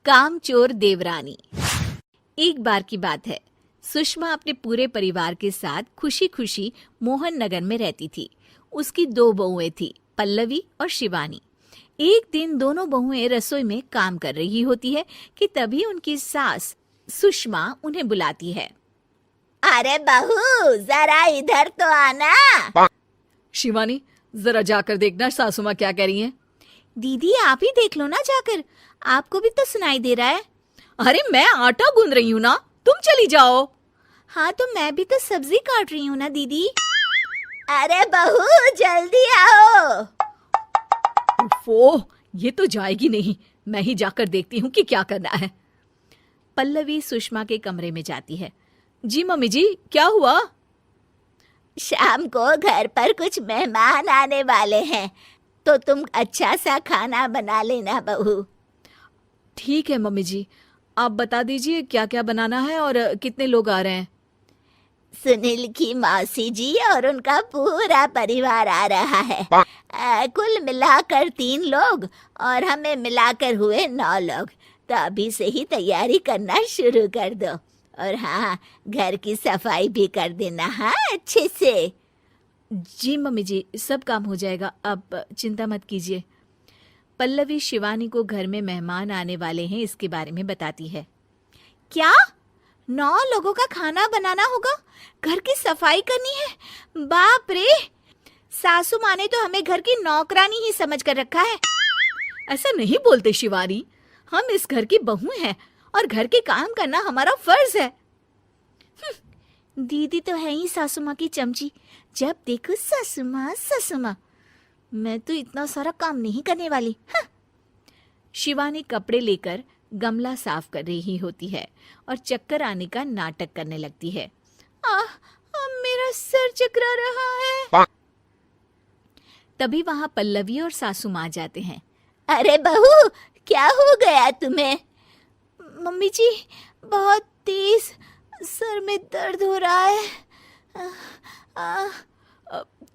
कामचोर देवरानी। एक बार की बात है, सुषमा अपने पूरे परिवार के साथ खुशी खुशी मोहन नगर में रहती थी। उसकी 2 बहुएं थी, पल्लवी और शिवानी। एक दिन दोनों बहुएं रसोई में काम कर रही होती है कि तभी उनकी सास सुषमा उन्हें बुलाती है। अरे बहू, जरा इधर तो आना। शिवानी, जरा जाकर देखना सासू माँ क्या कह रही हैं। दीदी आप ही देख लो ना जाकर, आपको भी तो सुनाई दे रहा है। अरे मैं आटा गूंद रही हूँ ना, तुम चली जाओ। हाँ तो मैं भी तो सब्जी काट रही हूँ ना दीदी। अरे बहू जल्दी आओ। ओह, ये तो जाएगी नहीं। मैं ही जाकर देखती हूँ कि क्या करना है। पल्लवी सुषमा के कमरे में जाती है। जी मम्मी जी, क्या हुआ? शाम को घर पर कुछ मेहमान आने वाले हैं, तो तुम अच्छा सा खाना बना लेना बहू। ठीक है मम्मी जी, आप बता दीजिए क्या क्या बनाना है और कितने लोग आ रहे हैं। सुनील की मौसी जी और उनका पूरा परिवार आ रहा है। कुल मिलाकर 3 लोग और हमें मिलाकर हुए 9 लोग। तो अभी से ही तैयारी करना शुरू कर दो। और हाँ, घर की सफाई भी कर देना, हाँ अच्छे से। जी मम्मी जी, सब काम हो जाएगा, आप चिंता मत कीजिए। पल्लवी शिवानी को घर में मेहमान आने वाले हैं इसके बारे में बताती है। क्या 9 लोगों का खाना बनाना होगा, घर की सफाई करनी है? बाप रे, सासू माँ ने तो हमें घर की नौकरानी ही समझ कर रखा है। ऐसा नहीं बोलते शिवानी, हम इस घर की बहू हैं और घर के काम करना हमारा फर्ज है। दीदी तो है ही सासू माँ की चमची, जब देखो सासू माँ सासू माँ। मैं तो इतना सारा काम नहीं करने वाली। शिवानी कपड़े लेकर गमला साफ कर रही होती है और चक्कर आने का नाटक करने लगती है। मेरा सर चकरा रहा है। तभी वहां पल्लवी और सासू माँ जाते हैं। अरे बहू, क्या हो गया तुम्हें? मम्मी जी, बहुत तेज सर में दर्द हो रहा है।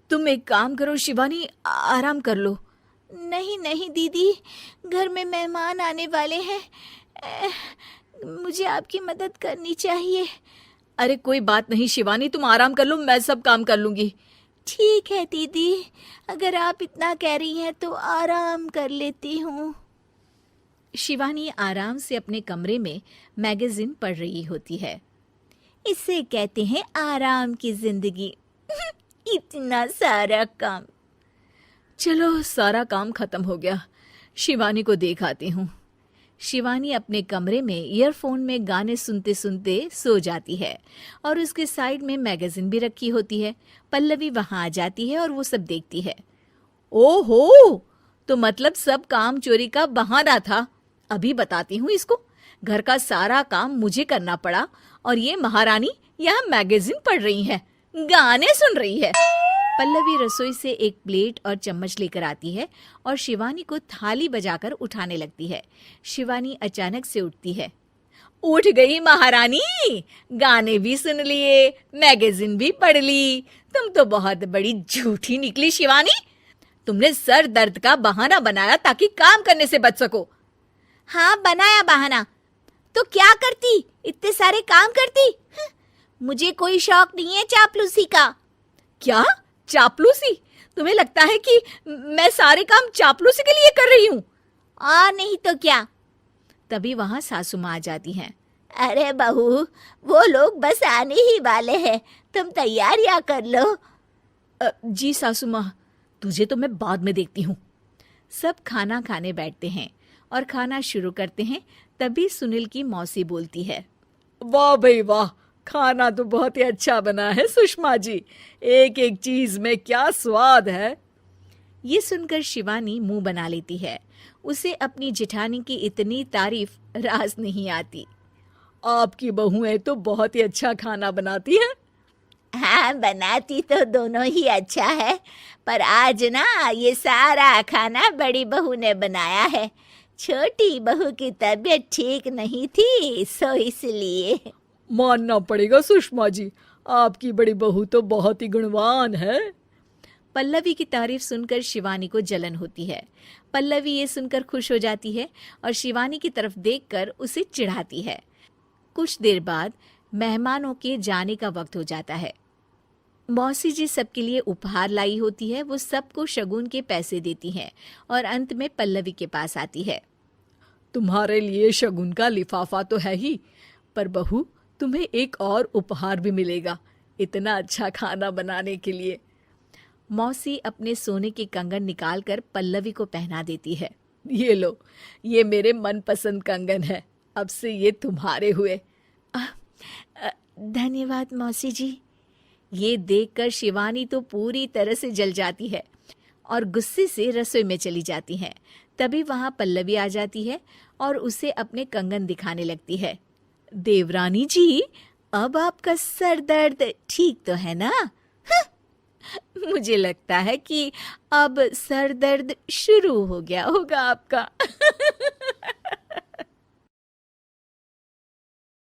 तुम एक काम करो शिवानी, आराम कर लो। नहीं नहीं दीदी, घर में मेहमान आने वाले हैं, मुझे आपकी मदद करनी चाहिए। अरे कोई बात नहीं शिवानी, तुम आराम कर लो, मैं सब काम कर लूंगी। ठीक है दीदी, अगर आप इतना कह रही हैं तो आराम कर लेती हूँ। शिवानी आराम से अपने कमरे में मैगजीन पढ़ रही होती है। इसे कहते हैं आराम की जिंदगी। इतना सारा काम। चलो सारा काम खत्म हो गया, शिवानी को देख आती हूँ। शिवानी अपने कमरे में ईयरफोन में गाने सुनते सुनते सो जाती है और उसके साइड में मैगजीन भी रखी होती है। पल्लवी वहां आ जाती है और वो सब देखती है। ओहो, तो मतलब सब काम चोरी का बहाना था। अभी बताती हूँ इसको। घर का सारा काम मुझे करना पड़ा और ये महारानी यहाँ मैगजीन पढ़ रही है, गाने सुन रही है। पल्लवी रसोई से एक प्लेट और चम्मच लेकर आती है और शिवानी को थाली बजाकर उठाने लगती है। शिवानी अचानक से उठती है। उठ गई महारानी, गाने भी सुन लिए, मैगजीन भी पढ़ ली। तुम तो बहुत बड़ी झूठी निकली शिवानी। तुमने सर दर्द का बहाना बनाया ताकि काम करने से बच सको। हाँ बनाया बहाना, तो क्या करती, इतने सारे काम करती। मुझे कोई शौक नहीं है चापलूसी का। क्या चापलूसी? तुम्हें लगता है कि मैं सारे काम चापलूसी के लिए कर रही हूँ? और नहीं तो क्या। तभी वहां सासू माँ आ जाती हैं। अरे बहू, वो लोग बस आने ही वाले हैं, तुम तैयारियां कर लो। जी सासू माँ, तुझे तो मैं बाद में देखती हूँ। सब खाना खाने बैठते हैं और खाना शुरू करते हैं। तभी सुनील की मौसी बोलती है। वाह भाई वाह, खाना तो बहुत ही अच्छा बना है सुषमा जी, एक एक चीज में क्या स्वाद है। ये सुनकर शिवानी मुंह बना लेती है। उसे अपनी जेठानी की इतनी तारीफ रास नहीं आती। आपकी बहुएं तो बहुत ही अच्छा खाना बनाती हैं। हाँ बनाती तो दोनों ही अच्छा है, पर आज ना ये सारा खाना बड़ी बहू ने बनाया है। छोटी बहू की तबीयत ठीक नहीं थी, सो इसलिए। मानना पड़ेगा सुषमा जी, आपकी बड़ी बहू तो बहुत ही गुणवान है। पल्लवी की तारीफ सुनकर शिवानी को जलन होती है। पल्लवी ये सुनकर खुश हो जाती है और शिवानी की तरफ देखकर उसे चिढ़ाती है। कुछ देर बाद मेहमानों के जाने का वक्त हो जाता है। मौसी जी सबके लिए उपहार लाई होती है। वो सबको शगुन के पैसे देती हैं और अंत में पल्लवी के पास आती है। तुम्हारे लिए शगुन का लिफाफा तो है ही, पर बहू तुम्हें एक और उपहार भी मिलेगा इतना अच्छा खाना बनाने के लिए। मौसी अपने सोने के कंगन निकालकर पल्लवी को पहना देती है। ये लो, ये मेरे मनपसंद कंगन है, अब से ये तुम्हारे हुए। धन्यवाद मौसी जी। ये देखकर शिवानी तो पूरी तरह से जल जाती है और गुस्से से रसोई में चली जाती है। तभी वहां पल्लवी आ जाती है और उसे अपने कंगन दिखाने लगती है। देवरानी जी, अब आपका सर दर्द ठीक तो है ना? मुझे लगता है कि अब सर दर्द शुरू हो गया होगा आपका।